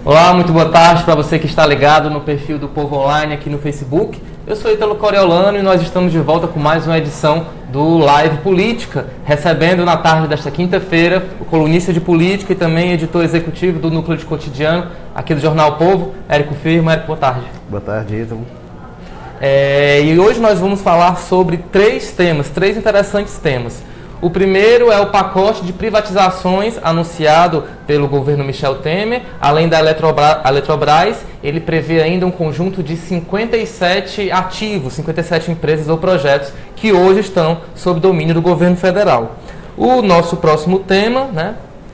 Olá, muito boa tarde para você que está ligado no perfil do Povo Online aqui no Facebook. Eu sou Ítalo Coriolano e nós estamos de volta com mais uma edição do Live Política, recebendo na tarde desta quinta-feira o colunista de política e também editor executivo do Núcleo de Cotidiano aqui do Jornal Povo, Érico Firmo. Érico, boa tarde. Boa tarde, Ítalo. E hoje nós vamos falar sobre três interessantes temas. O primeiro é o pacote de privatizações anunciado pelo governo Michel Temer. Além da Eletrobras, ele prevê ainda um conjunto de 57 ativos, 57 empresas ou projetos que hoje estão sob domínio do governo federal. O nosso próximo tema,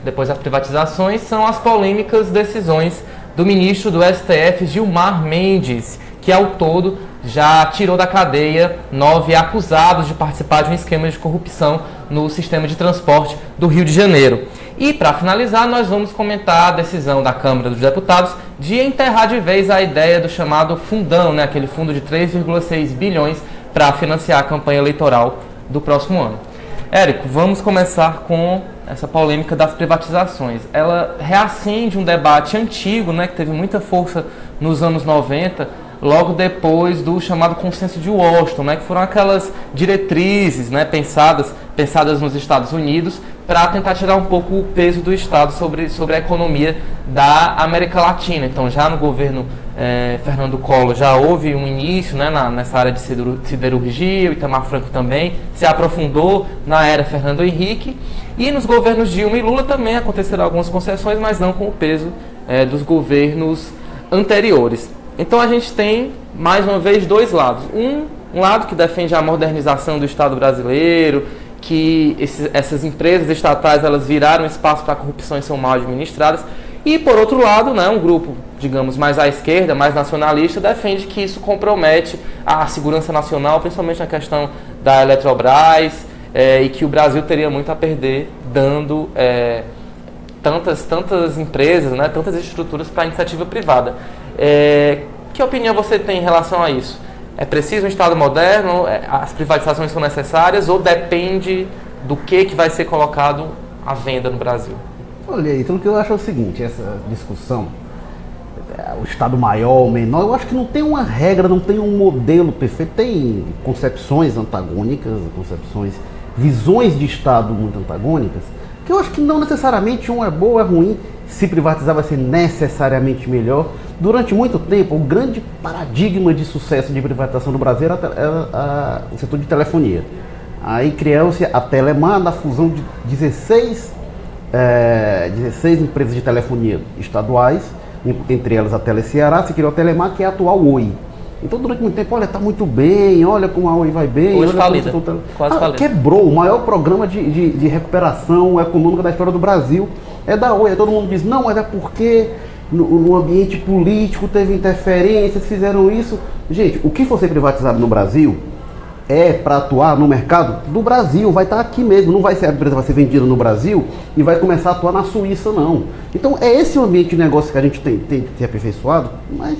depois das privatizações, são as polêmicas decisões do ministro do STF, Gilmar Mendes, que ao todo já tirou da cadeia 9 acusados de participar de um esquema de corrupção no sistema de transporte do Rio de Janeiro. E, para finalizar, nós vamos comentar a decisão da Câmara dos Deputados de enterrar de vez a ideia do chamado fundão, aquele fundo de 3,6 bilhões para financiar a campanha eleitoral do próximo ano. Érico, vamos começar com essa polêmica das privatizações. Ela reacende um debate antigo, que teve muita força nos anos 90, logo depois do chamado Consenso de Washington, que foram aquelas diretrizes pensadas nos Estados Unidos para tentar tirar um pouco o peso do Estado sobre a economia da América Latina. Então, já no governo Fernando Collor já houve um início nessa área de siderurgia, o Itamar Franco também se aprofundou na era Fernando Henrique, e nos governos Dilma e Lula também aconteceram algumas concessões, mas não com o peso dos governos anteriores. Então a gente tem, mais uma vez, dois lados. Um lado que defende a modernização do Estado brasileiro, que essas empresas estatais elas viraram espaço para corrupção e são mal administradas. E, por outro lado, um grupo, digamos, mais à esquerda, mais nacionalista, defende que isso compromete a segurança nacional, principalmente na questão da Eletrobras, e que o Brasil teria muito a perder dando tantas empresas, tantas estruturas para a iniciativa privada. Que opinião você tem em relação a isso? É preciso um Estado moderno? As privatizações são necessárias? Ou depende do que vai ser colocado à venda no Brasil? Olha, então o que eu acho é o seguinte, essa discussão, o Estado maior ou menor, eu acho que não tem uma regra, não tem um modelo perfeito, tem concepções antagônicas, visões de Estado muito antagônicas, que eu acho que não necessariamente um é bom ou é ruim. Se privatizar vai ser necessariamente melhor. Durante muito tempo, o grande paradigma de sucesso de privatização no Brasil era o setor de telefonia. Aí criou-se a Telemar, na fusão de 16 empresas de telefonia estaduais, entre elas a Teleceará, se criou a Telemar, que é a atual Oi. Então, durante muito tempo, olha, está muito bem, olha como a Oi vai bem. Hoje falida, quase falida. Quebrou o maior programa de recuperação econômica da história do Brasil. É da Oi. Aí todo mundo diz, não, mas é porque no ambiente político teve interferências, fizeram isso. Gente, o que for ser privatizado no Brasil é para atuar no mercado do Brasil, vai estar aqui mesmo, não vai ser a empresa vai ser vendida no Brasil e vai começar a atuar na Suíça, não. Então é esse o ambiente de negócio que a gente tem que ser aperfeiçoado, mas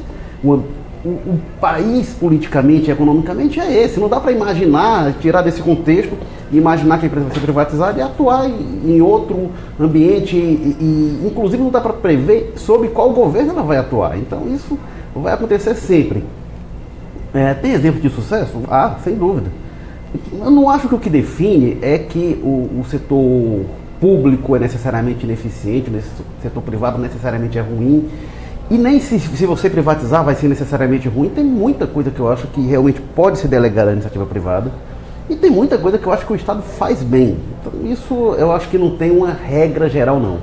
o país politicamente e economicamente é esse. Não dá para imaginar, tirar desse contexto, imaginar que a empresa vai ser privatizada e atuar em outro ambiente e inclusive não dá para prever sobre qual governo ela vai atuar. Então isso vai acontecer sempre. Tem exemplos de sucesso? Ah, sem dúvida. Eu não acho que o que define é que o setor público é necessariamente ineficiente, o setor privado necessariamente é ruim. E nem se você privatizar vai ser necessariamente ruim. Tem muita coisa que eu acho que realmente pode ser delegada à iniciativa privada. E tem muita coisa que eu acho que o Estado faz bem. Então isso eu acho que não tem uma regra geral, não.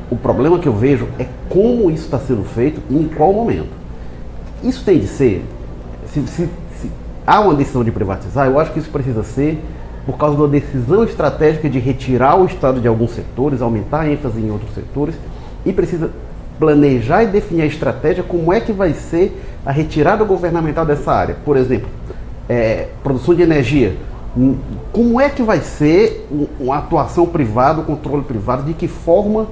O problema que eu vejo é como isso está sendo feito e em qual momento. Isso tem de ser... Se há uma decisão de privatizar, eu acho que isso precisa ser por causa da decisão estratégica de retirar o Estado de alguns setores, aumentar a ênfase em outros setores, e precisa planejar e definir a estratégia como é que vai ser a retirada governamental dessa área. Por exemplo, produção de energia. Como é que vai ser uma atuação privada, o controle privado, de que forma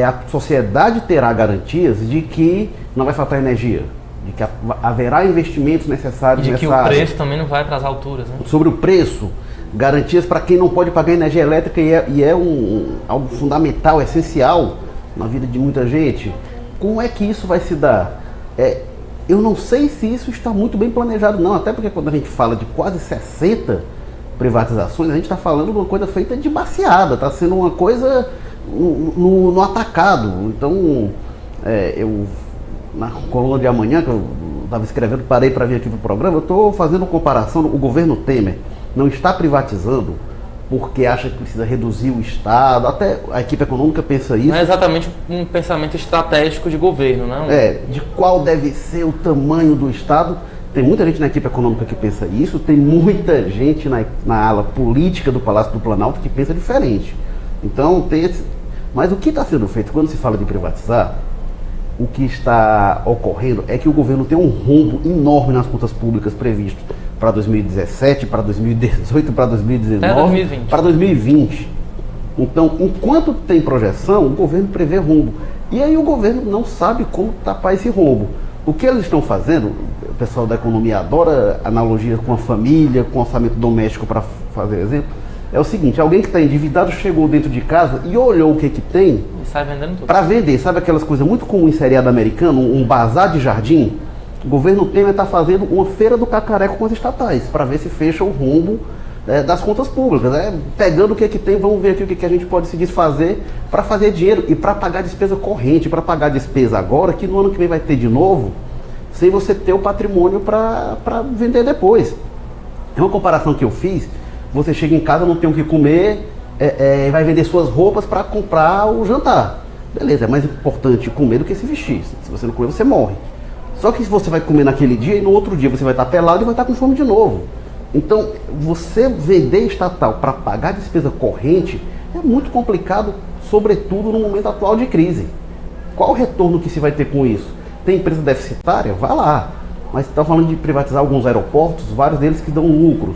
a sociedade terá garantias de que não vai faltar energia, de que haverá investimentos necessários nessa área. De que o preço também não vai para as alturas, né? Sobre o preço, garantias para quem não pode pagar energia elétrica e é algo fundamental, essencial na vida de muita gente. Como é que isso vai se dar? Eu não sei se isso está muito bem planejado, não, até porque quando a gente fala de quase 60 privatizações, a gente está falando de uma coisa feita de baseada, está sendo uma coisa no atacado. Então, na coluna de amanhã, que eu estava escrevendo, parei para vir aqui para o programa, eu estou fazendo uma comparação. O governo Temer não está privatizando porque acha que precisa reduzir o Estado, até a equipe econômica pensa isso. Não é exatamente um pensamento estratégico de governo, não? De qual deve ser o tamanho do Estado. Tem muita gente na equipe econômica que pensa isso, tem muita gente na ala política do Palácio do Planalto que pensa diferente. Então, mas o que está sendo feito quando se fala de privatizar, o que está ocorrendo é que o governo tem um rombo enorme nas contas públicas previsto para 2017, para 2018, para 2019, para 2020. Então, enquanto tem projeção, o governo prevê rombo. E aí o governo não sabe como tapar esse rombo. O que eles estão fazendo, o pessoal da economia adora analogia com a família, com o orçamento doméstico para fazer exemplo, é o seguinte: alguém que está endividado chegou dentro de casa e olhou o que tem para vender. Sabe aquelas coisas muito comuns em seriado americano, um bazar de jardim? O governo Temer está fazendo uma feira do cacareco com as estatais, para ver se fecha o rombo das contas públicas. Pegando o que tem, vamos ver aqui o que a gente pode se desfazer para fazer dinheiro e para pagar despesa corrente, para pagar despesa agora, que no ano que vem vai ter de novo, sem você ter o patrimônio para vender depois. É uma comparação que eu fiz. Você chega em casa, não tem o que comer, vai vender suas roupas para comprar o jantar. Beleza, é mais importante comer do que se vestir. Se você não comer, você morre. Só que se você vai comer naquele dia e no outro dia você vai estar pelado e vai estar com fome de novo. Então, você vender estatal para pagar despesa corrente é muito complicado, sobretudo no momento atual de crise. Qual o retorno que se vai ter com isso? Tem empresa deficitária? Vá lá. Mas está falando de privatizar alguns aeroportos, vários deles que dão lucros.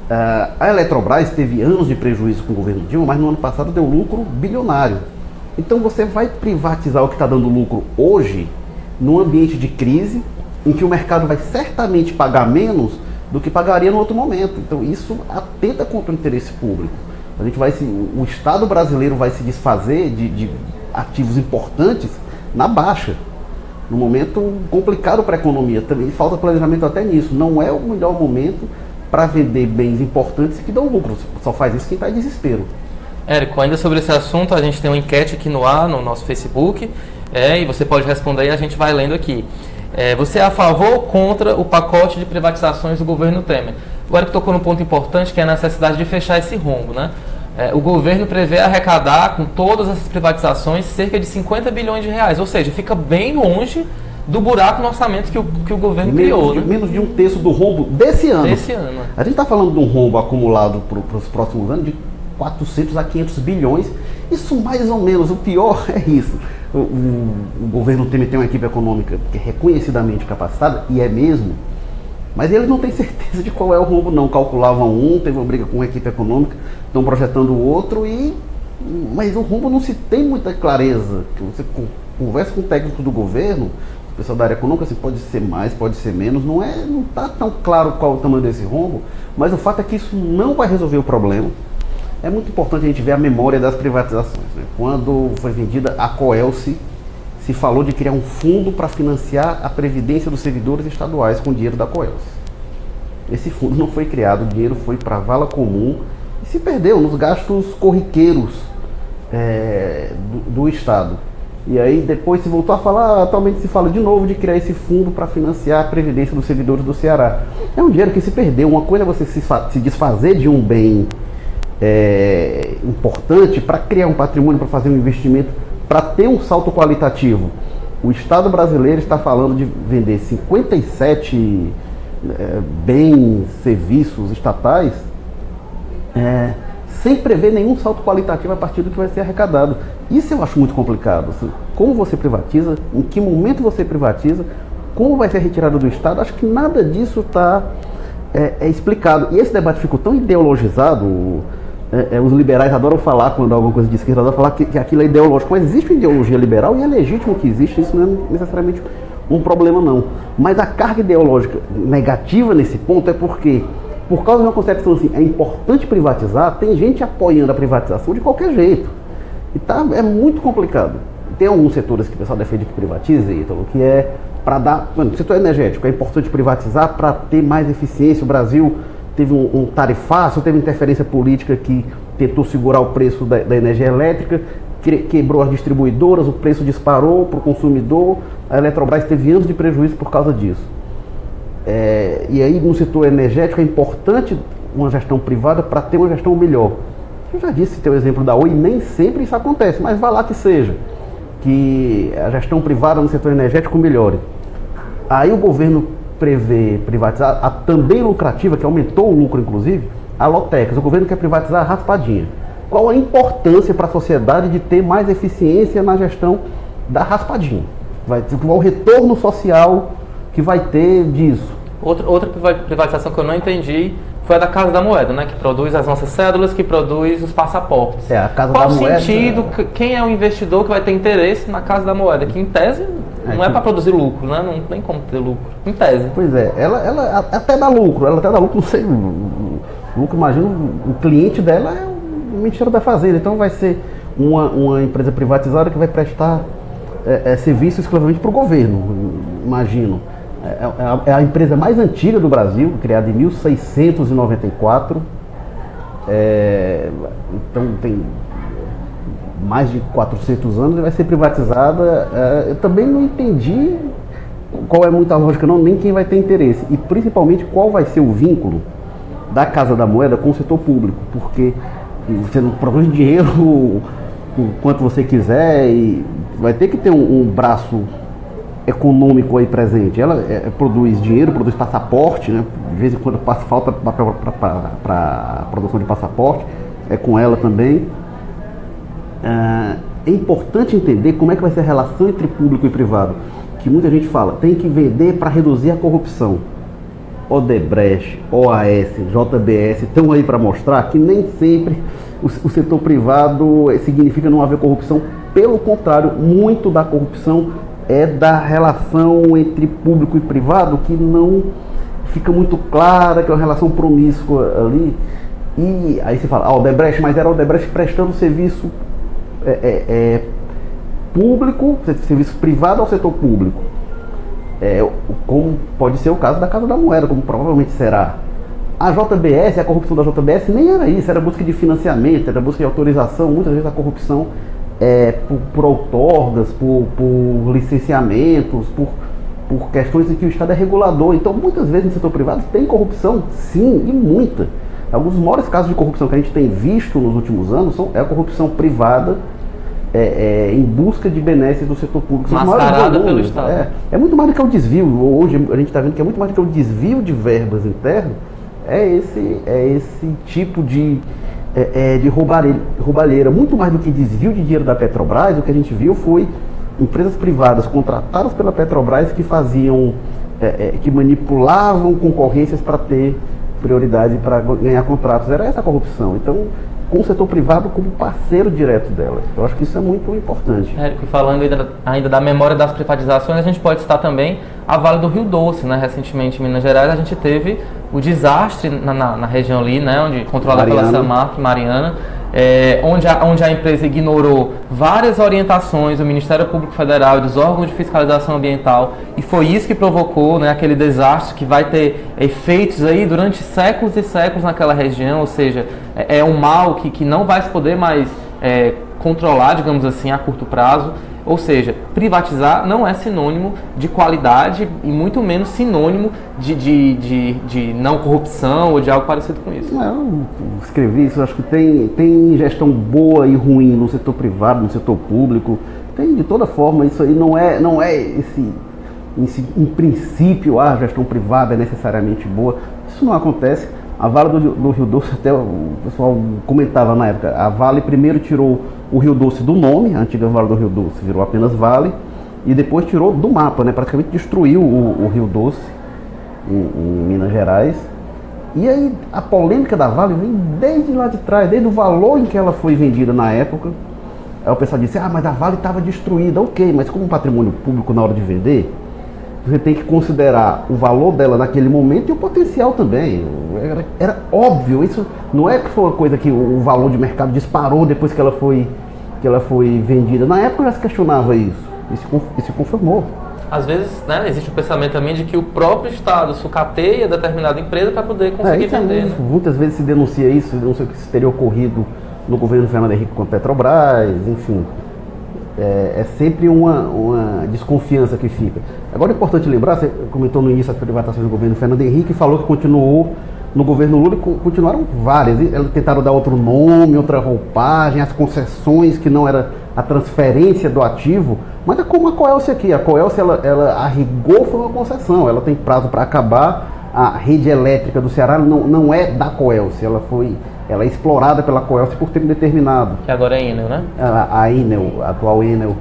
A Eletrobras teve anos de prejuízo com o governo Dilma, mas no ano passado deu lucro bilionário. Então você vai privatizar o que está dando lucro hoje, num ambiente de crise, em que o mercado vai certamente pagar menos do que pagaria no outro momento. Então isso atenta contra o interesse público. O Estado brasileiro vai se desfazer de ativos importantes na baixa, num momento complicado para a economia. Também falta planejamento até nisso. Não é o melhor momento para vender bens importantes que dão lucro. Só faz isso quem está em desespero. Érico, ainda sobre esse assunto, a gente tem uma enquete aqui no ar, no nosso Facebook, e você pode responder e a gente vai lendo aqui. Você é a favor ou contra o pacote de privatizações do governo Temer? O Érico tocou num ponto importante, que é a necessidade de fechar esse rombo, né? O governo prevê arrecadar, com todas essas privatizações, cerca de 50 bilhões de reais, ou seja, fica bem longe do buraco no orçamento que o governo criou. Menos de um terço do rombo desse ano. A gente está falando de um rombo acumulado para os próximos anos de 400 a 500 bilhões. Isso mais ou menos, o pior é isso. O governo Temer tem uma equipe econômica que é reconhecidamente capacitada, e é mesmo, mas ele não tem certeza de qual é o rombo não. Calculavam teve uma briga com a equipe econômica, estão projetando o outro, mas o rombo não se tem muita clareza. Você conversa com o técnico do governo, o pessoal da área econômica, assim, pode ser mais, pode ser menos, não está tão claro qual o tamanho desse rombo, mas o fato é que isso não vai resolver o problema. É muito importante a gente ver a memória das privatizações, né? Quando foi vendida a Coelce, se falou de criar um fundo para financiar a previdência dos servidores estaduais com dinheiro da Coelce. Esse fundo não foi criado, o dinheiro foi para a vala comum e se perdeu nos gastos corriqueiros do Estado. E aí depois se voltou a falar, atualmente se fala de novo de criar esse fundo para financiar a previdência dos servidores do Ceará. É um dinheiro que se perdeu. Uma coisa é você se desfazer de um bem importante para criar um patrimônio, para fazer um investimento, para ter um salto qualitativo. O Estado brasileiro está falando de vender 57 bens, serviços estatais sem prever nenhum salto qualitativo a partir do que vai ser arrecadado. Isso eu acho muito complicado. Assim, como você privatiza, em que momento você privatiza, como vai ser retirado do Estado, acho que nada disso está explicado. E esse debate ficou tão ideologizado, os liberais adoram falar, quando alguma coisa de esquerda, adoram falar que aquilo é ideológico, mas existe uma ideologia liberal e é legítimo que existe, isso não é necessariamente um problema não. Mas a carga ideológica negativa nesse ponto é porque, por causa de uma concepção assim, é importante privatizar, tem gente apoiando a privatização de qualquer jeito. E é muito complicado. Tem alguns setores que o pessoal defende que privatize, Ítalo, que é para dar... Mano, setor energético, é importante privatizar para ter mais eficiência. O Brasil teve um tarifaço, teve interferência política que tentou segurar o preço da energia elétrica, quebrou as distribuidoras, o preço disparou para o consumidor, a Eletrobras teve anos de prejuízo por causa disso. E aí no setor energético é importante uma gestão privada para ter uma gestão melhor. Eu já disse, tem o exemplo da Oi, nem sempre isso acontece, mas vá lá que seja, que a gestão privada no setor energético melhore. Aí o governo prevê privatizar a também lucrativa, que aumentou o lucro inclusive, a Lotecas. O governo quer privatizar a Raspadinha. Qual a importância para a sociedade de ter mais eficiência na gestão da Raspadinha? Qual o retorno social que vai ter disso? Outra privatização que eu não entendi foi a da Casa da Moeda, né? Que produz as nossas cédulas, que produz os passaportes. A Casa Qual da Moeda... Qual o sentido? Quem é o investidor que vai ter interesse na Casa da Moeda? Que em tese não é para produzir lucro, né? Não tem como ter lucro. Em tese. Pois é, ela até dá lucro, não sei, lucro, imagino, o cliente dela é o Ministério da Fazenda, então vai ser uma empresa privatizada que vai prestar serviço exclusivamente para o governo, imagino. É a empresa mais antiga do Brasil, criada em 1694, então tem mais de 400 anos e vai ser privatizada. Eu também não entendi qual é muita lógica não, nem quem vai ter interesse, e principalmente qual vai ser o vínculo da Casa da Moeda com o setor público, porque você não produz dinheiro o quanto você quiser e vai ter que ter um braço econômico aí presente. Ela produz dinheiro, produz passaporte, né? De vez em quando falta para a produção de passaporte, é com ela também. É importante entender como é que vai ser a relação entre público e privado, que muita gente fala, tem que vender para reduzir a corrupção. Odebrecht, OAS, JBS estão aí para mostrar que nem sempre o setor privado significa não haver corrupção. Pelo contrário, muito da corrupção é da relação entre público e privado, que não fica muito clara, que é uma relação promíscua ali. E aí você fala, Odebrecht, mas era a Odebrecht prestando serviço público, serviço privado ao setor público. Como pode ser o caso da Casa da Moeda, como provavelmente será. A JBS, a corrupção da JBS nem era isso, era busca de financiamento, era busca de autorização. Muitas vezes a corrupção por outorgas, por licenciamentos, por questões em que o Estado é regulador. Então muitas vezes no setor privado tem corrupção, sim, e muita. Alguns dos maiores casos de corrupção que a gente tem visto nos últimos anos é a corrupção privada em busca de benesses do setor público. Mascarada pelo Estado. É muito mais do que o desvio. Hoje a gente está vendo que é muito mais do que o desvio de verbas interno. É esse tipo de roubalheira. Muito mais do que desvio de dinheiro da Petrobras, o que a gente viu foi empresas privadas contratadas pela Petrobras que faziam, que manipulavam concorrências para ter prioridade para ganhar contratos. Era essa a corrupção. Então, com o setor privado como parceiro direto dela. Eu acho que isso é muito importante. Érico, falando ainda da memória das privatizações, a gente pode citar também a Vale do Rio Doce, né? Recentemente em Minas Gerais a gente teve o desastre na região ali, né? Onde controlada pela Samarco e Mariana, onde a empresa ignorou várias orientações do Ministério Público Federal e dos órgãos de fiscalização ambiental, e foi isso que provocou, né, aquele desastre que vai ter efeitos aí durante séculos e séculos naquela região. Ou seja, é um mal que não vai se poder mais controlar, digamos assim, a curto prazo. Ou seja, privatizar não é sinônimo de qualidade e muito menos sinônimo de não corrupção ou de algo parecido com isso. Eu escrevi isso, acho que tem gestão boa e ruim no setor privado, no setor público, tem de toda forma. Isso aí não é esse em princípio a gestão privada é necessariamente boa. Isso não acontece. A Vale do Rio Doce, até o pessoal comentava na época, a Vale primeiro tirou o Rio Doce do nome, a antiga Vale do Rio Doce virou apenas Vale, e depois tirou do mapa, né? Praticamente destruiu o Rio Doce em Minas Gerais. E aí a polêmica da Vale vem desde lá de trás, desde o valor em que ela foi vendida na época. Aí o pessoal disse, mas a Vale estava destruída. Ok, mas como patrimônio público na hora de vender, você tem que considerar o valor dela naquele momento e o potencial também. Era óbvio, isso não é que foi uma coisa que o valor de mercado disparou depois que ela foi vendida. Na época já se questionava isso, e se confirmou. Às vezes, né, existe o pensamento também de que o próprio Estado sucateia determinada empresa para poder conseguir vender. Né? Muitas vezes se denuncia isso, não sei o que teria ocorrido no governo Fernando Henrique com a Petrobras, enfim. É sempre uma desconfiança que fica. Agora é importante lembrar, você comentou no início as privatizações do governo Fernando Henrique, falou que continuou no governo Lula e continuaram várias. Eles tentaram dar outro nome, outra roupagem, as concessões que não era a transferência do ativo, mas é como a Coelce aqui. A Coelce, ela a rigor foi uma concessão, ela tem prazo para acabar. A rede elétrica do Ceará não é da Coelce, ela é explorada pela Coelce por tempo determinado. Que agora é Enel, né? A Enel, a atual Enel.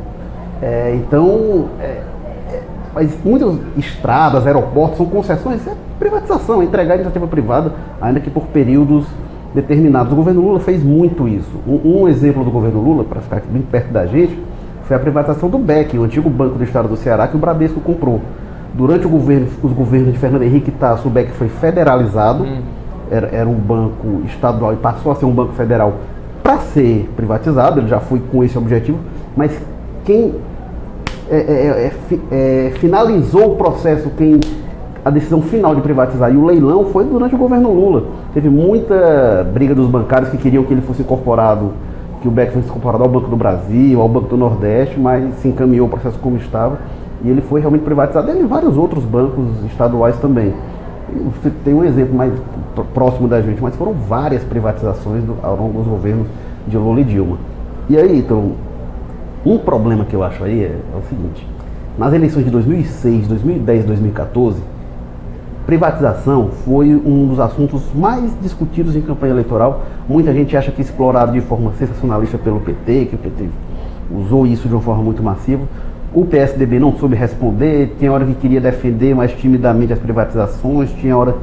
Mas muitas estradas, aeroportos são concessões, é privatização, é entregar a iniciativa privada, ainda que por períodos determinados. O governo Lula fez muito isso. Um exemplo do governo Lula, para ficar bem perto da gente, foi a privatização do BEC, o antigo Banco do Estado do Ceará, que o Bradesco comprou. Durante os governos de Fernando Henrique Tasso, o BEC foi federalizado, era um banco estadual e passou a ser um banco federal para ser privatizado, ele já foi com esse objetivo, mas quem finalizou o processo, a decisão final de privatizar e o leilão foi durante o governo Lula. Teve muita briga dos bancários que queriam que ele fosse incorporado, que o BEC fosse incorporado ao Banco do Brasil, ao Banco do Nordeste, mas se encaminhou o processo como estava e ele foi realmente privatizado. Ele e vários outros bancos estaduais também. Você tem um exemplo mais próximo da gente, mas foram várias privatizações ao longo dos governos de Lula e Dilma. E aí, então, um problema que eu acho aí é o seguinte: nas eleições de 2006, 2010 e 2014, privatização foi um dos assuntos mais discutidos em campanha eleitoral. Muita gente acha que explorado de forma sensacionalista pelo PT, que o PT usou isso de uma forma muito massiva. O PSDB não soube responder, tinha hora que queria defender mais timidamente as privatizações, tinha hora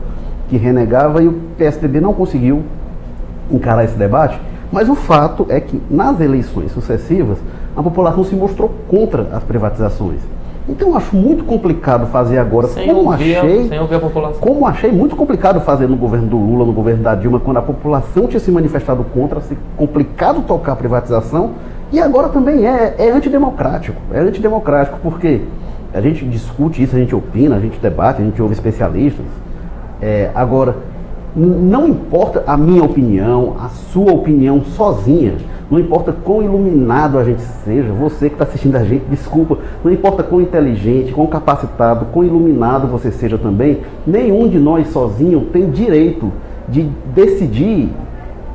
que renegava, e o PSDB não conseguiu encarar esse debate. Mas o fato é que nas eleições sucessivas a população se mostrou contra as privatizações. Então eu acho muito complicado fazer agora, sem ouvir a população. Como achei muito complicado fazer no governo do Lula, no governo da Dilma, quando a população tinha se manifestado contra, assim, complicado tocar a privatização, e agora também é antidemocrático. É antidemocrático porque a gente discute isso, a gente opina, a gente debate, a gente ouve especialistas. Agora, não importa a minha opinião, a sua opinião sozinha, não importa quão iluminado a gente seja, você que está assistindo a gente, desculpa, não importa quão inteligente, quão capacitado, quão iluminado você seja também, nenhum de nós sozinho tem direito de decidir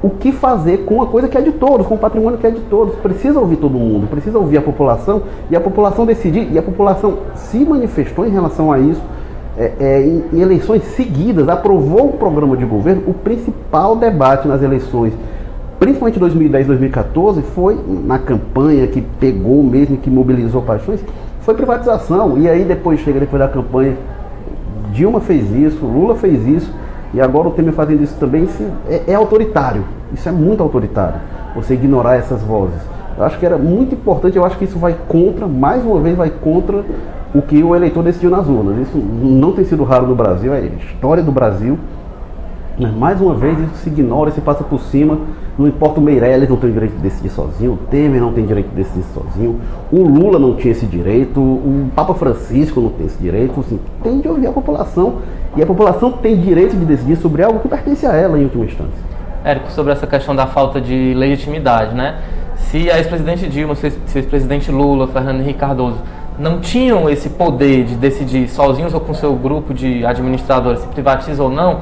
o que fazer com uma coisa que é de todos, com um patrimônio que é de todos. Precisa ouvir todo mundo, precisa ouvir a população e a população decidir, e a população se manifestou em relação a isso. Em eleições seguidas, aprovou o programa de governo. O principal debate nas eleições, principalmente 2010 e 2014, foi na campanha que pegou mesmo, que mobilizou paixões, foi privatização. E aí depois da campanha, Dilma fez isso, Lula fez isso, e agora o Temer fazendo isso também. É autoritário, isso é muito autoritário, você ignorar essas vozes. Eu acho que era muito importante, eu acho que isso vai contra, mais uma vez vai contra o que o eleitor decidiu nas urnas. Isso não tem sido raro no Brasil, é a história do Brasil. Mas, mais uma vez, isso se ignora, se passa por cima. Não importa, o Meirelles não tem o direito de decidir sozinho, o Temer não tem direito de decidir sozinho, o Lula não tinha esse direito, o Papa Francisco não tem esse direito. Assim, tem de ouvir a população, e a população tem direito de decidir sobre algo que pertence a ela em última instância. Érico, sobre essa questão da falta de legitimidade, né? Se a ex-presidente Dilma, se o ex-presidente Lula, Fernando Henrique Cardoso não tinham esse poder de decidir sozinhos ou com seu grupo de administradores se privatiza ou não,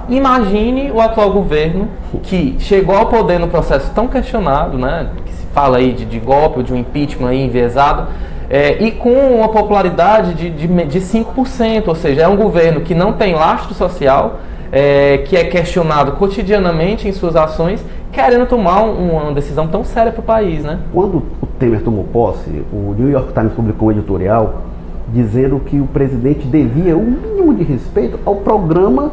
imagine o atual governo, que chegou ao poder no processo tão questionado, né, que se fala aí de golpe ou de um impeachment aí enviesado, e com uma popularidade de 5%, ou seja, é um governo que não tem lastro social, que é questionado cotidianamente em suas ações, querendo tomar uma decisão tão séria para o país, né? Quando o Temer tomou posse, o New York Times publicou um editorial dizendo que o presidente devia o mínimo de respeito ao programa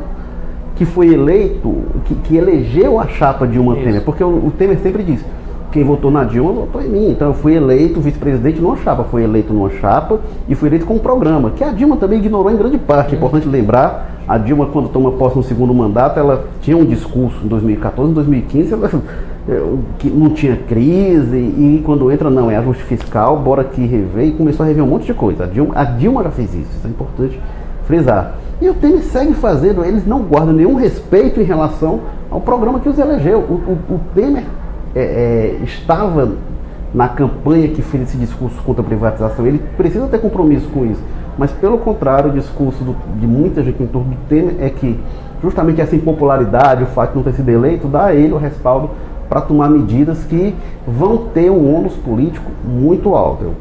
que foi eleito, que elegeu a chapa Dilma Temer, porque o Temer sempre diz, quem votou na Dilma votou em mim, então eu fui eleito vice-presidente numa chapa, fui eleito numa chapa e fui eleito com um programa, que a Dilma também ignorou em grande parte. É importante lembrar, a Dilma, quando toma posse no segundo mandato, ela tinha um discurso em 2014, em 2015, ela, que não tinha crise, e quando entra, não, é ajuste fiscal, bora aqui rever, e começou a rever um monte de coisa. A Dilma já fez isso é importante frisar. E o Temer segue fazendo, eles não guardam nenhum respeito em relação ao programa que os elegeu. O Temer estava na campanha que fez esse discurso contra a privatização, ele precisa ter compromisso com isso, mas pelo contrário, o discurso de muita gente em torno do Temer é que justamente essa impopularidade, o fato de não ter sido eleito, dá a ele o respaldo para tomar medidas que vão ter um ônus político muito alto.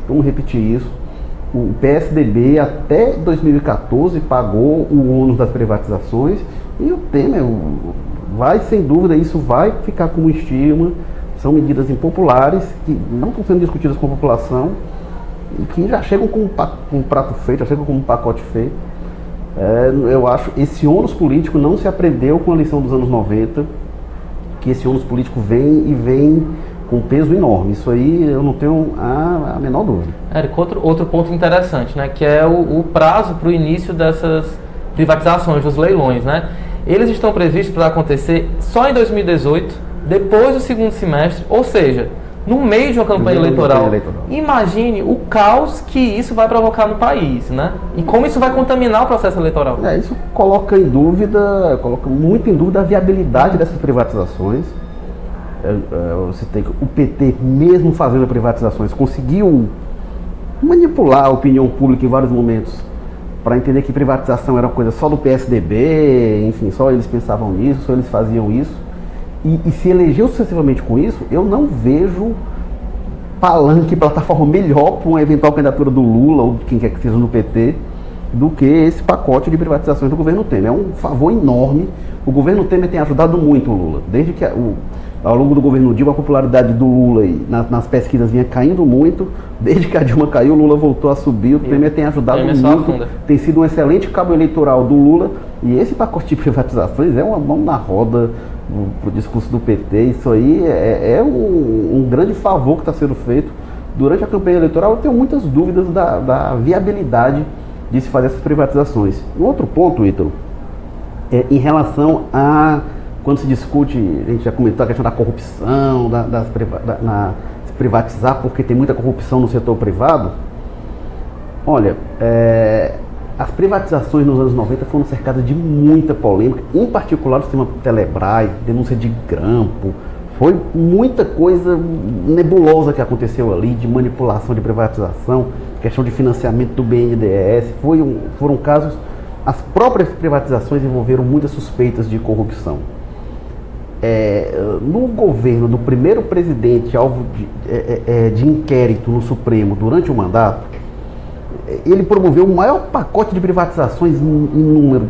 Vamos repetir isso. O PSDB até 2014 pagou o ônus das privatizações e o Temer vai, sem dúvida, isso vai ficar como estigma. São medidas impopulares que não estão sendo discutidas com a população e que já chegam com um prato feito, já chegam com um pacote feito. Eu acho que esse ônus político não se aprendeu com a lição dos anos 90, que esse ônus político vem com um peso enorme. Isso aí eu não tenho a menor dúvida. Érico, outro ponto interessante, né, que é o prazo para o início dessas privatizações, dos leilões, né? Eles estão previstos para acontecer só em 2018, depois do segundo semestre, ou seja, no meio de uma campanha eleitoral. Imagine o caos que isso vai provocar no país, né? E como isso vai contaminar o processo eleitoral. Isso coloca muito em dúvida a viabilidade dessas privatizações. Você tem que o PT, mesmo fazendo privatizações, conseguiu manipular a opinião pública em vários momentos para entender que privatização era coisa só do PSDB, enfim, só eles pensavam nisso, só eles faziam isso, e se elegeu sucessivamente com isso. Eu não vejo palanque, plataforma melhor para uma eventual candidatura do Lula ou de quem quer que seja no PT do que esse pacote de privatizações do governo Temer. É um favor enorme. O governo Temer tem ajudado muito o Lula, desde que ao longo do governo Dilma, a popularidade do Lula nas pesquisas vinha caindo muito. Desde que a Dilma caiu, o Lula voltou a subir. O Temer tem ajudado muito. Tem sido um excelente cabo eleitoral do Lula. E esse pacote de privatizações é uma mão na roda para o discurso do PT. Isso aí é um grande favor que está sendo feito durante a campanha eleitoral. Eu tenho muitas dúvidas da viabilidade de se fazer essas privatizações. Um outro ponto, Ítalo, em relação a quando se discute, a gente já comentou a questão da corrupção, se privatizar porque tem muita corrupção no setor privado. Olha, as privatizações nos anos 90 foram cercadas de muita polêmica, em particular o sistema Telebrás, denúncia de grampo. Foi muita coisa nebulosa que aconteceu ali, de manipulação de privatização, questão de financiamento do BNDES. Foram casos, as próprias privatizações envolveram muitas suspeitas de corrupção. No governo do primeiro presidente alvo de inquérito no Supremo durante o mandato, ele promoveu o maior pacote de privatizações em número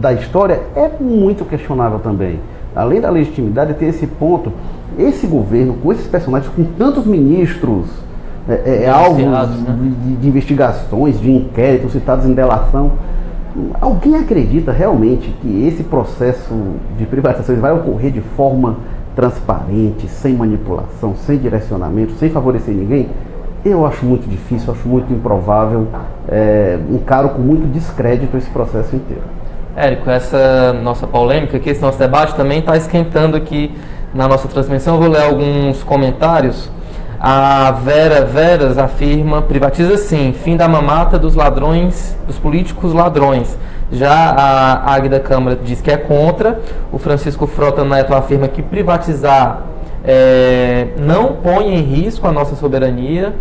da história. É muito questionável também. Além da legitimidade, tem esse ponto. Esse governo, com esses personagens, com tantos ministros alvos, né, de investigações, de inquéritos citados em delação, alguém acredita realmente que esse processo de privatizações vai ocorrer de forma transparente, sem manipulação, sem direcionamento, sem favorecer ninguém? Eu acho muito difícil, acho muito improvável, encaro com muito descrédito esse processo inteiro. Érico, essa nossa polêmica aqui, esse nosso debate também está esquentando aqui na nossa transmissão. Eu vou ler alguns comentários. A Veras afirma: privatiza sim, fim da mamata dos ladrões, dos políticos ladrões. Já a Águida Câmara diz que é contra. O Francisco Frota Neto afirma que privatizar não põe em risco a nossa soberania.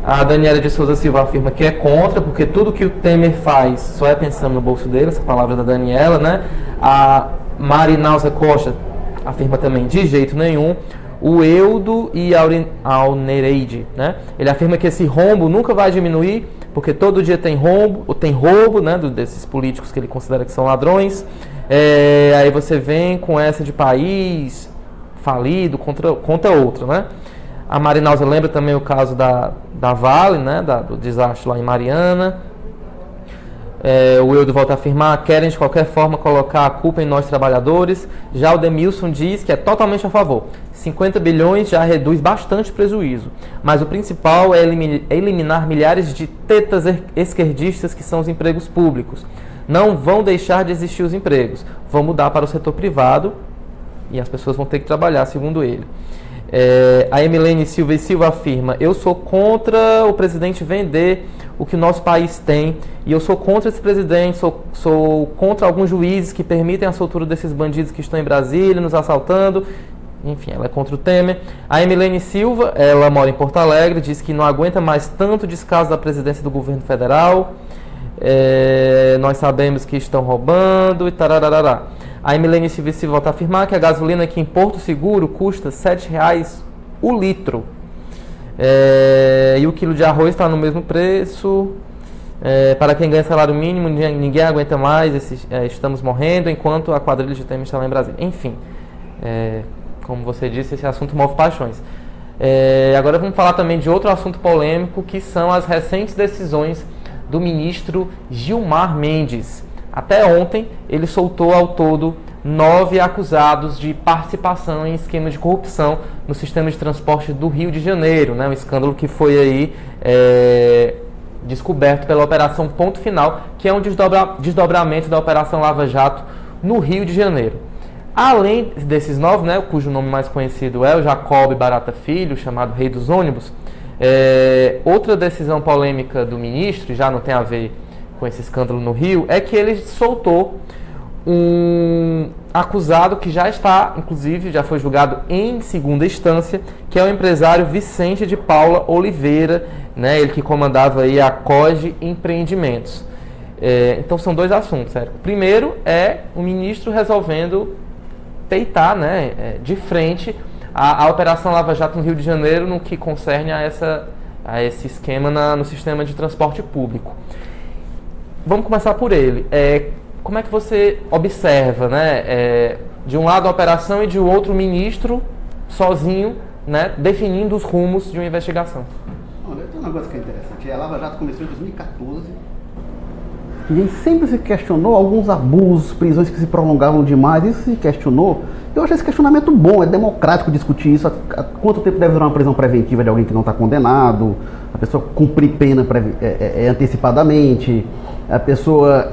A Daniela de Souza Silva afirma que é contra, porque tudo que o Temer faz só é pensando no bolso dele, essa palavra da Daniela, né? A Marinalza Costa afirma também de jeito nenhum. O Eudo e Alnereide, né? Ele afirma que esse rombo nunca vai diminuir porque todo dia tem roubo, né, desses políticos que ele considera que são ladrões. Aí você vem com essa de país falido contra outra, né? A Marinalza lembra também o caso da Vale, né, do desastre lá em Mariana. O Eudo volta a afirmar: querem de qualquer forma colocar a culpa em nós trabalhadores. Já o Demilson diz que é totalmente a favor. 50 bilhões já reduz bastante o prejuízo, mas o principal é eliminar milhares de tetas esquerdistas que são os empregos públicos. Não vão deixar de existir os empregos, vão mudar para o setor privado e as pessoas vão ter que trabalhar, segundo ele. A Emilene Silva e Silva afirma: eu sou contra o presidente vender o que o nosso país tem, e eu sou contra esse presidente, sou contra alguns juízes que permitem a soltura desses bandidos que estão em Brasília, nos assaltando. Enfim, ela é contra o Temer. A Emilene Silva, ela mora em Porto Alegre, diz que não aguenta mais tanto descaso da presidência do governo federal. Nós sabemos que estão roubando e tararará. A Emilene Silva volta a afirmar que a gasolina aqui em Porto Seguro custa R$ 7,00 o litro. E o quilo de arroz está no mesmo preço. Para quem ganha salário mínimo, ninguém aguenta mais. Estamos morrendo enquanto a quadrilha de Temer está lá em Brasília. Enfim, como você disse, esse assunto move paixões. Agora vamos falar também de outro assunto polêmico, que são as recentes decisões do ministro Gilmar Mendes. Até ontem, ele soltou ao todo 9 acusados de participação em esquema de corrupção no sistema de transporte do Rio de Janeiro, né? Um escândalo que foi aí descoberto pela Operação Ponto Final, que é um desdobramento da Operação Lava Jato no Rio de Janeiro. Além desses 9, né, cujo nome mais conhecido é o Jacob Barata Filho, chamado Rei dos Ônibus, outra decisão polêmica do ministro, já não tem a ver com esse escândalo no Rio, é que ele soltou um acusado que já está, inclusive, já foi julgado em segunda instância, que é o empresário Vicente de Paula Oliveira, né, ele que comandava aí a COGE Empreendimentos. Então são dois assuntos, certo? Primeiro é o ministro resolvendo peitar, né, de frente a Operação Lava Jato no Rio de Janeiro, no que concerne a esse esquema no sistema de transporte público. Vamos começar por ele. Como é que você observa, né, de um lado a operação e de outro o ministro sozinho, né, definindo os rumos de uma investigação? Olha, tem um negócio que é interessante. A Lava Jato começou em 2014 e sempre se questionou alguns abusos, prisões que se prolongavam demais. Isso se questionou. Eu acho esse questionamento bom, é democrático discutir isso. Há quanto tempo deve durar uma prisão preventiva de alguém que não está condenado? A pessoa cumprir pena antecipadamente. A pessoa...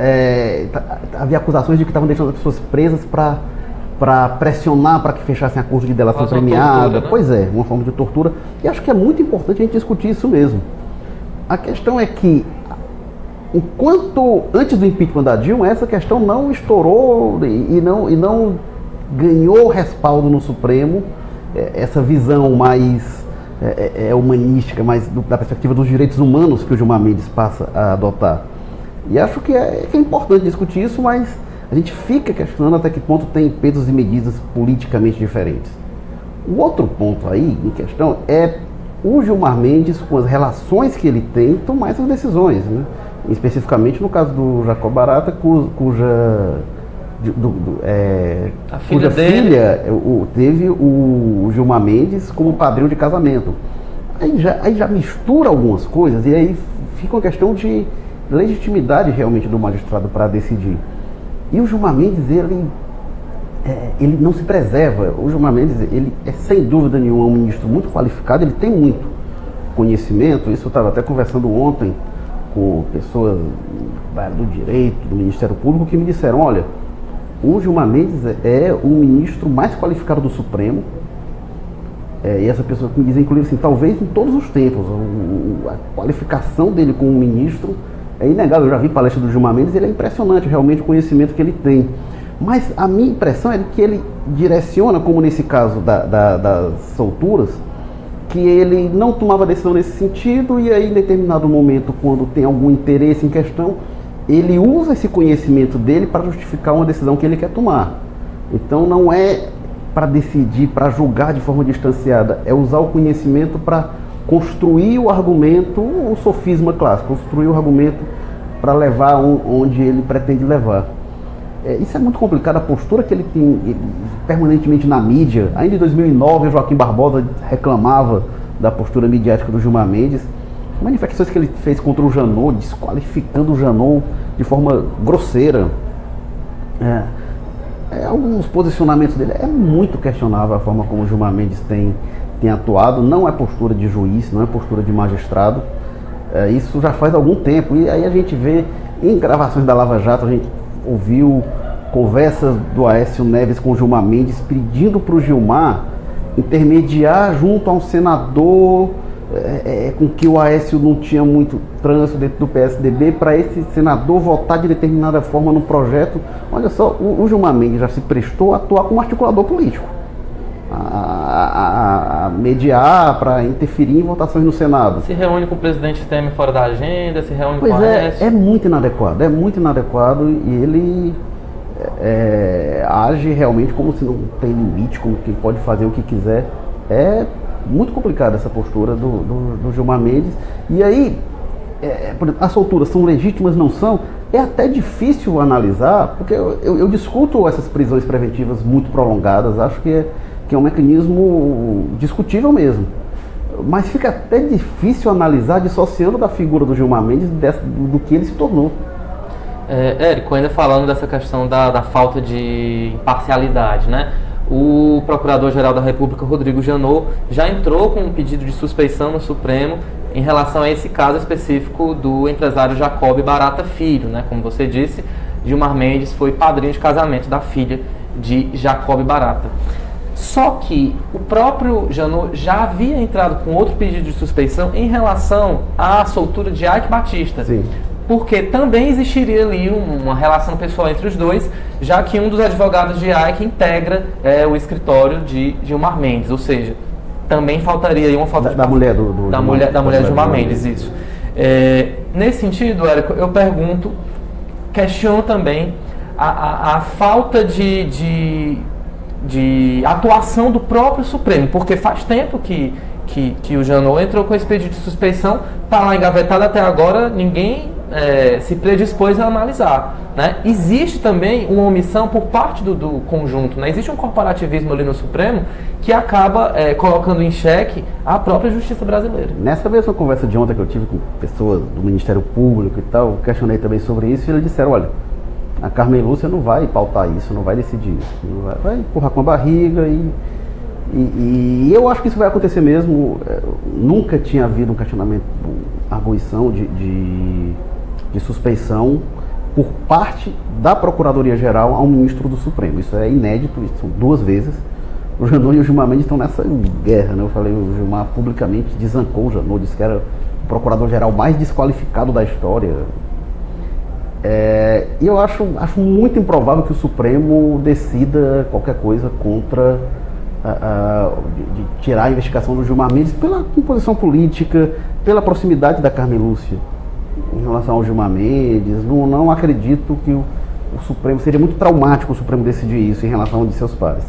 havia acusações de que estavam deixando as pessoas presas para pressionar para que fechassem acordo de delação premiada. Tortura, né? Pois é, uma forma de tortura. E acho que é muito importante a gente discutir isso mesmo. A questão é que, antes do impeachment da Dilma, essa questão não estourou e não ganhou respaldo no Supremo, essa visão mais humanística, mais da perspectiva dos direitos humanos que o Gilmar Mendes passa a adotar. E acho que é importante discutir isso, mas a gente fica questionando até que ponto tem pesos e medidas politicamente diferentes. O outro ponto aí em questão é o Gilmar Mendes, com as relações que ele tem, tomar essas decisões, né? Especificamente no caso do Jacob Barata, cuja filha teve o Gilmar Mendes como padrinho de casamento. Aí já mistura algumas coisas e aí fica uma questão de legitimidade realmente do magistrado para decidir. E o Gilmar Mendes, ele não se preserva. O Gilmar Mendes, ele é sem dúvida nenhuma um ministro muito qualificado, ele tem muito conhecimento. Isso eu estava até conversando ontem com pessoas do direito, do Ministério Público, que me disseram: olha, o Gilmar Mendes é o ministro mais qualificado do Supremo. E essa pessoa que me diz, inclusive, assim, talvez em todos os tempos, a qualificação dele como ministro é inegável. Eu já vi palestra do Gilmar Mendes, ele é impressionante realmente o conhecimento que ele tem. Mas a minha impressão é que ele direciona, como nesse caso das solturas, que ele não tomava decisão nesse sentido e aí em determinado momento, quando tem algum interesse em questão, ele usa esse conhecimento dele para justificar uma decisão que ele quer tomar. Então não é para decidir, para julgar de forma distanciada, é usar o conhecimento para construir o argumento, o sofisma clássico, construir o argumento para levar onde ele pretende levar. Isso é muito complicado, a postura que ele tem permanentemente na mídia. Ainda em 2009, o Joaquim Barbosa reclamava da postura midiática do Gilmar Mendes. Manifestações que ele fez contra o Janot, desqualificando o Janot de forma grosseira. Alguns posicionamentos dele é muito questionável a forma como o Gilmar Mendes tem atuado. Não é postura de juiz, não é postura de magistrado. Isso já faz algum tempo. E aí a gente vê em gravações da Lava Jato, a gente ouviu conversas do Aécio Neves com o Gilmar Mendes pedindo para o Gilmar intermediar junto a um senador com que o Aécio não tinha muito trânsito dentro do PSDB, para esse senador votar de determinada forma no projeto. Olha só, o Gilmar Mendes já se prestou a atuar como articulador político, a mediar para interferir em votações no Senado. Se reúne com o presidente Temer fora da agenda, se reúne com o Aécio. É muito inadequado e ele age realmente como se não tem limite, como que pode fazer o que quiser. É muito complicada essa postura do Gilmar Mendes. E aí, as solturas são legítimas, não são? É até difícil analisar, porque eu discuto essas prisões preventivas muito prolongadas, acho que é um mecanismo discutível mesmo. Mas fica até difícil analisar dissociando da figura do Gilmar Mendes do que ele se tornou. Érico, ainda falando dessa questão da falta de imparcialidade, né? O Procurador-Geral da República, Rodrigo Janot, já entrou com um pedido de suspeição no Supremo em relação a esse caso específico do empresário Jacob Barata Filho, né? Como você disse, Gilmar Mendes foi padrinho de casamento da filha de Jacob Barata. Só que o próprio Janot já havia entrado com outro pedido de suspeição em relação à soltura de Eike Batista. Sim. Porque também existiria ali uma relação pessoal entre os dois, já que um dos advogados de Eike integra o escritório de Gilmar Mendes, ou seja, também faltaria aí uma falta da mulher da mulher de Gilmar Mendes, isso. Nesse sentido, Érico, eu questiono também a falta de atuação do próprio Supremo, porque faz tempo que o Janot entrou com esse pedido de suspeição, está lá engavetado até agora, ninguém se predispôs a analisar, né? Existe também uma omissão por parte do conjunto, né? Existe um corporativismo ali no Supremo que acaba colocando em xeque a própria justiça brasileira. Nessa mesma conversa de ontem que eu tive com pessoas do Ministério Público e tal, questionei também sobre isso e eles disseram, olha, a Carmen Lúcia não vai pautar isso, não vai decidir isso, vai empurrar com a barriga e eu acho que isso vai acontecer mesmo. Nunca tinha havido um questionamento, arguição de suspeição por parte da Procuradoria-Geral ao ministro do Supremo. Isso é inédito, isso são 2 vezes. O Janot e o Gilmar Mendes estão nessa guerra, né? Eu falei, o Gilmar publicamente desancou o Janot, disse que era o procurador-geral mais desqualificado da história. E eu acho muito improvável que o Supremo decida qualquer coisa contra de tirar a investigação do Gilmar Mendes pela composição política, pela proximidade da Carmen Lúcia em relação ao Gilmar Mendes. Não acredito que o Supremo, seria muito traumático o Supremo decidir isso em relação a um de seus pares.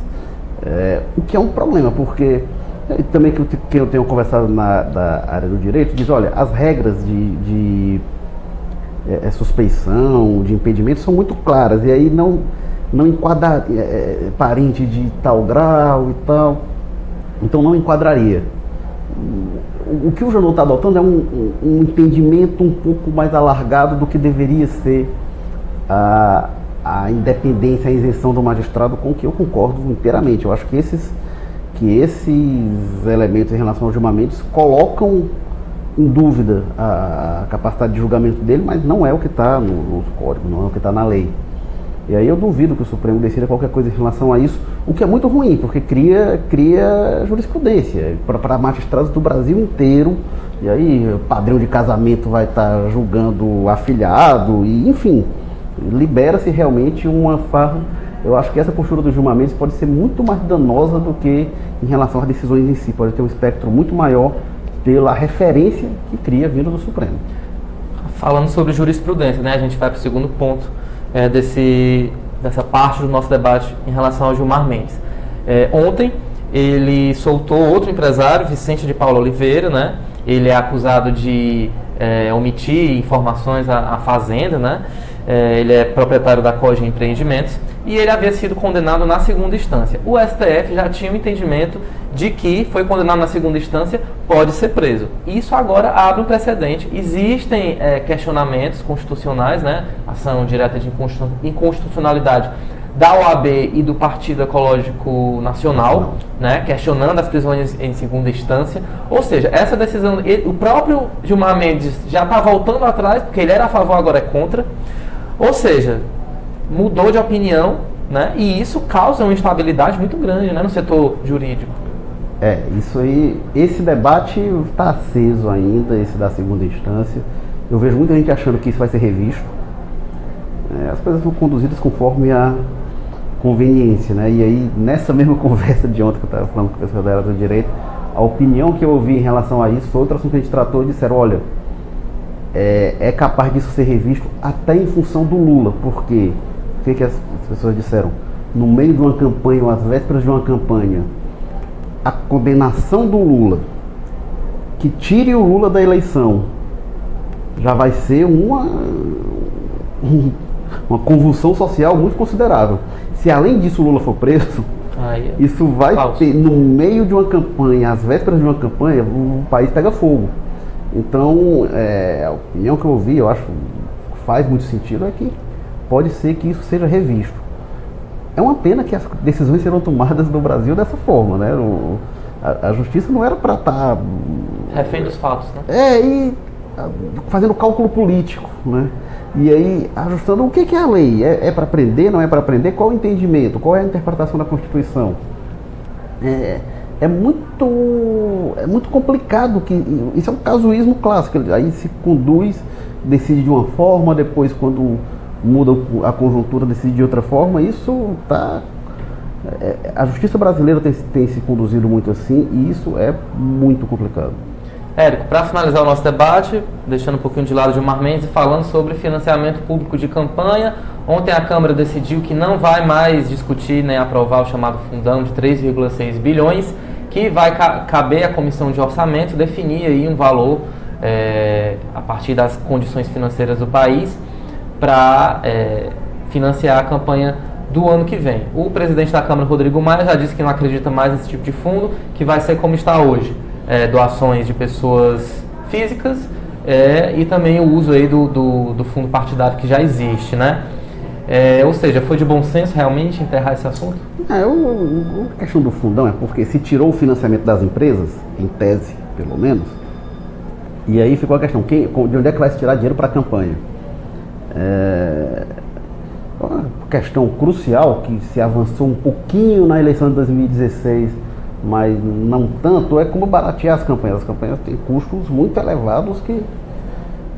O que é um problema, porque também que eu tenho conversado da área do direito, diz, olha, as regras de suspeição, de impedimento são muito claras, e aí não enquadra parente de tal grau e tal, então não enquadraria. O que o Janot está adotando é um entendimento um pouco mais alargado do que deveria ser a independência, a isenção do magistrado, com o que eu concordo inteiramente. Eu acho que esses elementos em relação ao Gilmar Mendes colocam em dúvida a capacidade de julgamento dele, mas não é o que está no código, não é o que está na lei. E aí eu duvido que o Supremo decida qualquer coisa em relação a isso, o que é muito ruim, porque cria jurisprudência para magistrados do Brasil inteiro, e aí o padrinho de casamento vai estar julgando afilhado, e enfim, libera-se realmente uma farra. Eu acho que essa postura do Gilmar Mendes pode ser muito mais danosa do que em relação às decisões em si, pode ter um espectro muito maior pela referência que cria vindo do Supremo. Falando sobre jurisprudência, né, a gente vai para o segundo ponto dessa parte do nosso debate em relação ao Gilmar Mendes. Ontem ele soltou outro empresário, Vicente de Paula Oliveira, né? Ele é acusado de omitir informações à Fazenda, né? Ele é proprietário da Coge Empreendimentos e ele havia sido condenado na segunda instância. O STF já tinha um entendimento de que foi condenado na segunda instância, pode ser preso. Isso agora abre um precedente. Existem questionamentos constitucionais, né? Ação direta de inconstitucionalidade da OAB e do Partido Ecológico Nacional, né, questionando as prisões em segunda instância. Ou seja, essa decisão, o próprio Gilmar Mendes já está voltando atrás, porque ele era a favor, agora é contra. Ou seja, mudou de opinião, né, e isso causa uma instabilidade muito grande, né, no setor jurídico. Isso aí, esse debate está aceso ainda, esse da segunda instância. Eu vejo muita gente achando que isso vai ser revisto. As coisas são conduzidas conforme a conveniência, né? E aí, nessa mesma conversa de ontem que eu estava falando com o professor da área do direito, a opinião que eu ouvi em relação a isso foi outro assunto que a gente tratou e disseram, olha, é capaz disso ser revisto até em função do Lula. Por quê? O que as pessoas disseram? No meio de uma campanha, ou às vésperas de uma campanha, a condenação do Lula, que tire o Lula da eleição, já vai ser uma convulsão social muito considerável. Se além disso o Lula for preso, isso vai ter, no meio de uma campanha, às vésperas de uma campanha, o país pega fogo. Então, a opinião que eu ouvi, eu acho que faz muito sentido, é que pode ser que isso seja revisto. É uma pena que as decisões serão tomadas no Brasil dessa forma, né? A justiça não era para estar... refém dos fatos, né? E fazendo cálculo político, né? E aí, ajustando o que é a lei? É para prender, não é para prender? Qual o entendimento? Qual é a interpretação da Constituição? É muito complicado, isso é um casuísmo clássico. Aí se conduz, decide de uma forma, depois quando muda a conjuntura decide de outra forma. Isso tá... a justiça brasileira tem se conduzido muito assim e isso é muito complicado. Érico, para finalizar o nosso debate, deixando um pouquinho de lado Gilmar Mendes e falando sobre financiamento público de campanha, ontem a Câmara decidiu que não vai mais discutir nem aprovar o chamado fundão de 3,6 bilhões, que vai caber à Comissão de Orçamento definir aí um valor a partir das condições financeiras do país para financiar a campanha do ano que vem. O presidente da Câmara, Rodrigo Maia, já disse que não acredita mais nesse tipo de fundo, que vai ser como está hoje. Doações de pessoas físicas e também o uso aí do fundo partidário que já existe, né? Ou seja, foi de bom senso realmente enterrar esse assunto? A questão do fundão é porque se tirou o financiamento das empresas, em tese, pelo menos, e aí ficou a questão, de onde é que vai se tirar dinheiro para a campanha? Uma questão crucial que se avançou um pouquinho na eleição de 2016, mas não tanto, é como baratear as campanhas. As campanhas têm custos muito elevados que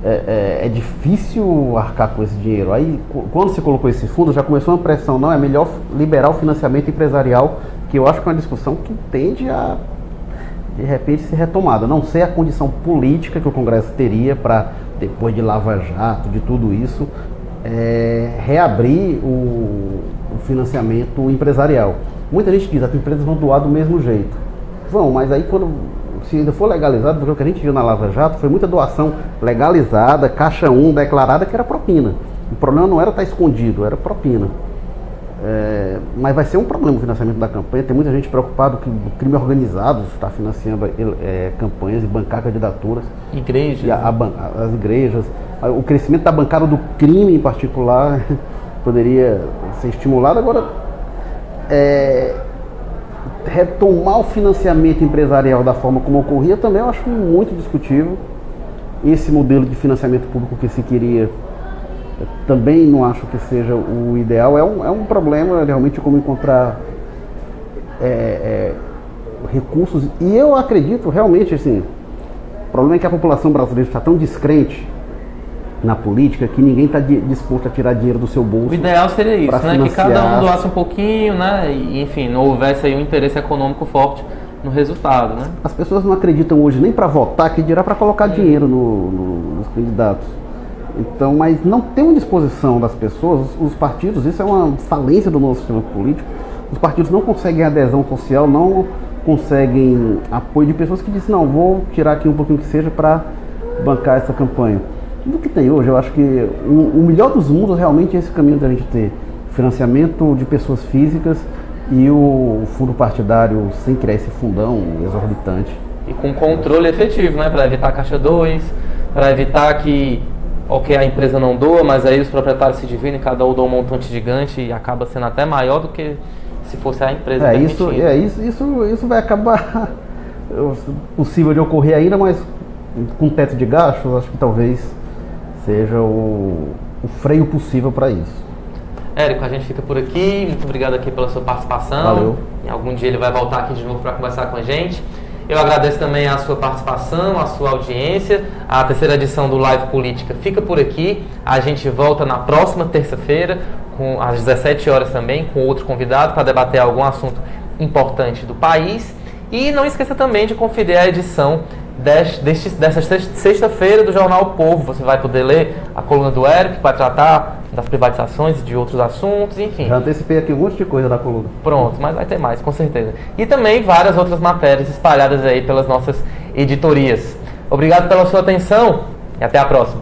é difícil arcar com esse dinheiro. Aí, quando se colocou esse fundo, já começou uma pressão, não, é melhor liberar o financiamento empresarial, que eu acho que é uma discussão que tende a, de repente, ser retomada. Não sei a condição política que o Congresso teria para, depois de Lava Jato, de tudo isso, reabrir o financiamento empresarial. Muita gente diz que as empresas vão doar do mesmo jeito. Vão, mas aí se ainda for legalizado, porque o que a gente viu na Lava Jato foi muita doação legalizada, caixa 1 declarada, que era propina. O problema não era estar escondido, era propina. Mas vai ser um problema o financiamento da campanha. Tem muita gente preocupada que o crime organizado está financiando campanhas e bancar candidaturas. Igrejas. As igrejas. O crescimento da bancada do crime, em particular, poderia ser estimulado. Agora, retomar o financiamento empresarial da forma como ocorria também eu acho muito discutível. Esse modelo de financiamento público que se queria também não acho que seja o ideal. É um problema realmente como encontrar recursos, e eu acredito realmente assim, o problema é que a população brasileira está tão descrente na política que ninguém está disposto a tirar dinheiro do seu bolso. O ideal seria isso, né? Que cada um doasse um pouquinho, né? E, enfim, não houvesse aí um interesse econômico forte no resultado, né? As pessoas não acreditam hoje nem para votar, que dirá para colocar dinheiro nos candidatos. Então, mas não tem uma disposição das pessoas, os partidos, isso é uma falência do nosso sistema político, os partidos não conseguem adesão social, não conseguem apoio de pessoas que dizem, não, vou tirar aqui um pouquinho que seja para bancar essa campanha. Do que tem hoje, eu acho que o melhor dos mundos realmente é esse caminho da gente ter financiamento de pessoas físicas e o fundo partidário sem criar esse fundão exorbitante. E com controle efetivo, né? Para evitar caixa 2, para evitar que a empresa não doa, mas aí os proprietários se dividem, cada um doa um montante gigante e acaba sendo até maior do que se fosse a empresa permitida. Isso vai acabar possível de ocorrer ainda, mas com teto de gastos, acho que talvez seja o freio possível para isso. Érico, a gente fica por aqui. Muito obrigado aqui pela sua participação. Valeu. Em algum dia ele vai voltar aqui de novo para conversar com a gente. Eu agradeço também a sua participação, a sua audiência. A terceira edição do Live Política fica por aqui. A gente volta na próxima terça-feira, às 17 horas também, com outro convidado para debater algum assunto importante do país. E não esqueça também de conferir a edição dessa sexta-feira do Jornal O Povo. Você vai poder ler a coluna do Érico, que vai tratar das privatizações e de outros assuntos, enfim. Já antecipei aqui um monte de coisa da coluna. Pronto, mas vai ter mais, com certeza. E também várias outras matérias espalhadas aí pelas nossas editorias. Obrigado pela sua atenção e até a próxima.